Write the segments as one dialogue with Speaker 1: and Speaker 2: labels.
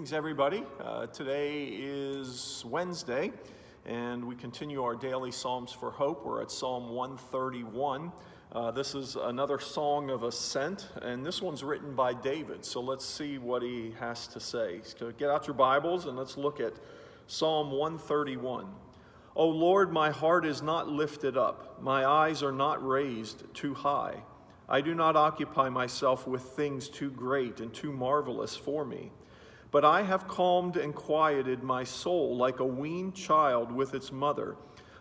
Speaker 1: Greetings, everybody. Today is Wednesday, and we continue our daily Psalms for Hope. We're at Psalm 131. This is another song of ascent, and this one's written by David. So let's see what he has to say. So get out your Bibles, and let's look at Psalm 131. O Lord, my heart is not lifted up. My eyes are not raised too high. I do not occupy myself with things too great and too marvelous for me. But I have calmed and quieted my soul like a weaned child with its mother.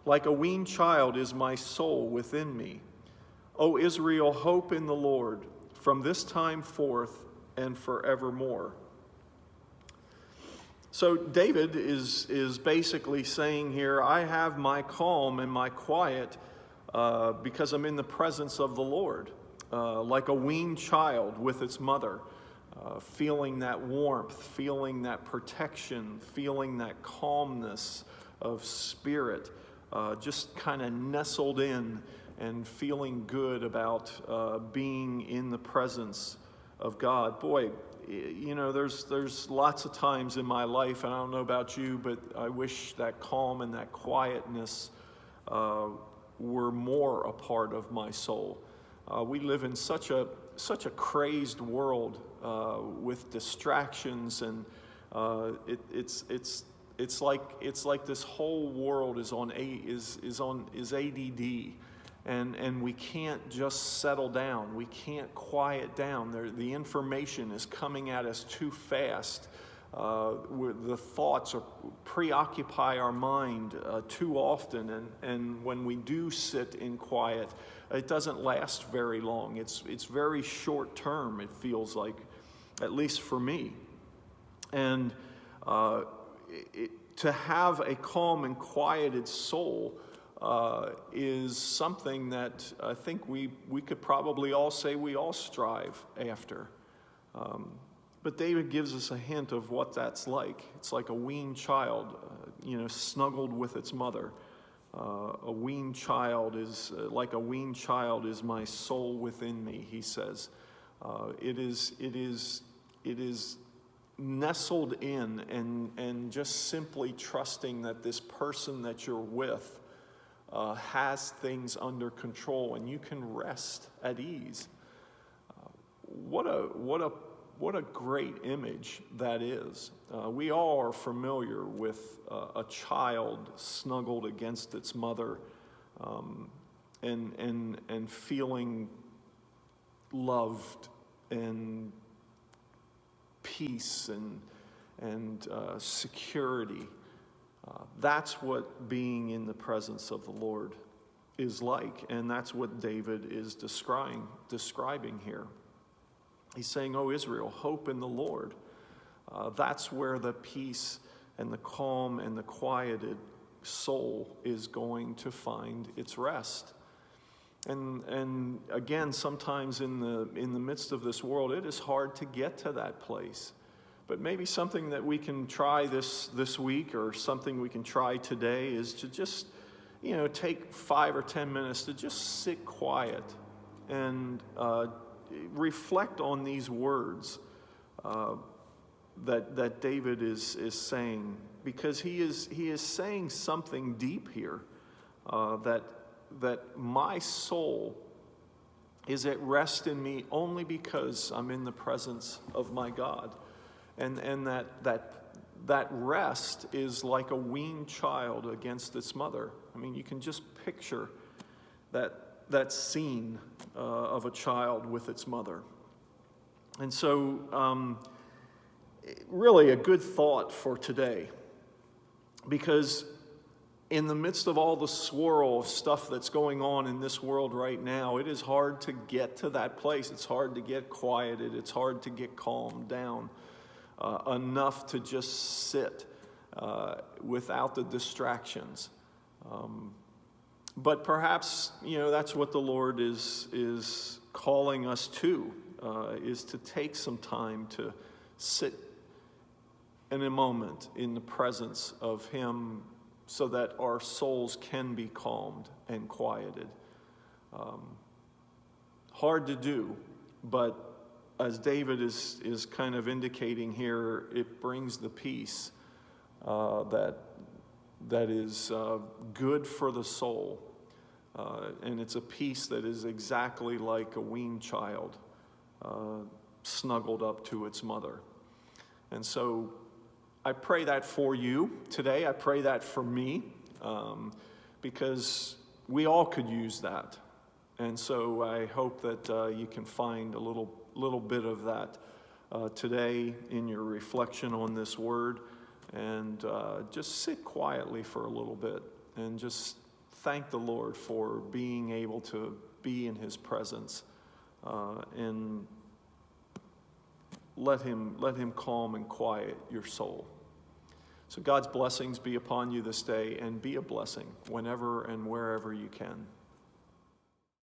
Speaker 1: Like a weaned child is my soul within me. O Israel, hope in the Lord from this time forth and forevermore. So David is basically saying here, I have my calm and my quiet because I'm in the presence of the Lord. Like a weaned child with its mother. Feeling that warmth, feeling that protection, feeling that calmness of spirit, just kind of nestled in and feeling good about being in the presence of God. Boy, you know, there's lots of times in my life, and I don't know about you, but I wish that calm and that quietness were more a part of my soul. We live in such a crazed world with distractions, and it's like this whole world is ADD, and we can't just settle down. We can't quiet down. The information is coming at us too fast. The thoughts preoccupy our mind too often, and when we do sit in quiet, it doesn't last very long. It's very short term, it feels like, at least for me. And to have a calm and quieted soul is something that I think we could probably all say we all strive after. But David gives us a hint of what that's like. It's like a weaned child, snuggled with its mother. A weaned child is like a weaned child is my soul within me, he says. It is nestled in and just simply trusting that this person that you're with has things under control, and you can rest at ease. What a great image that is. We all are familiar with a child snuggled against its mother, and feeling loved and peace and security. That's what being in the presence of the Lord is like, and that's what David is describing here. He's saying, "Oh, Israel, hope in the Lord." That's where the peace and the calm and the quieted soul is going to find its rest. And again, sometimes in the midst of this world, it is hard to get to that place. But maybe something that we can try this week, or something we can try today, is to just, take 5 or 10 minutes to just sit quiet and reflect on these words that David is saying, because he is saying something deep here, that my soul is at rest in me only because I'm in the presence of my God, and that rest is like a weaned child against its mother. I mean, you can just picture that scene of a child with its mother. And so really a good thought for today, because in the midst of all the swirl of stuff that's going on in this world right now, it is hard to get to that place. It's hard to get quieted. It's hard to get calmed down enough to just sit without the distractions. But perhaps, that's what the Lord is calling us to, is to take some time to sit in a moment in the presence of Him, so that our souls can be calmed and quieted. Hard to do, but as David is kind of indicating here, it brings the peace that is good for the soul. And it's a peace that is exactly like a weaned child snuggled up to its mother. And so I pray that for you today. I pray that for me, because we all could use that. And so I hope that you can find a little bit of that today in your reflection on this word, and just sit quietly for a little bit and just thank the Lord for being able to be in his presence, and let him calm and quiet your soul. So God's blessings be upon you this day, and be a blessing whenever and wherever you can.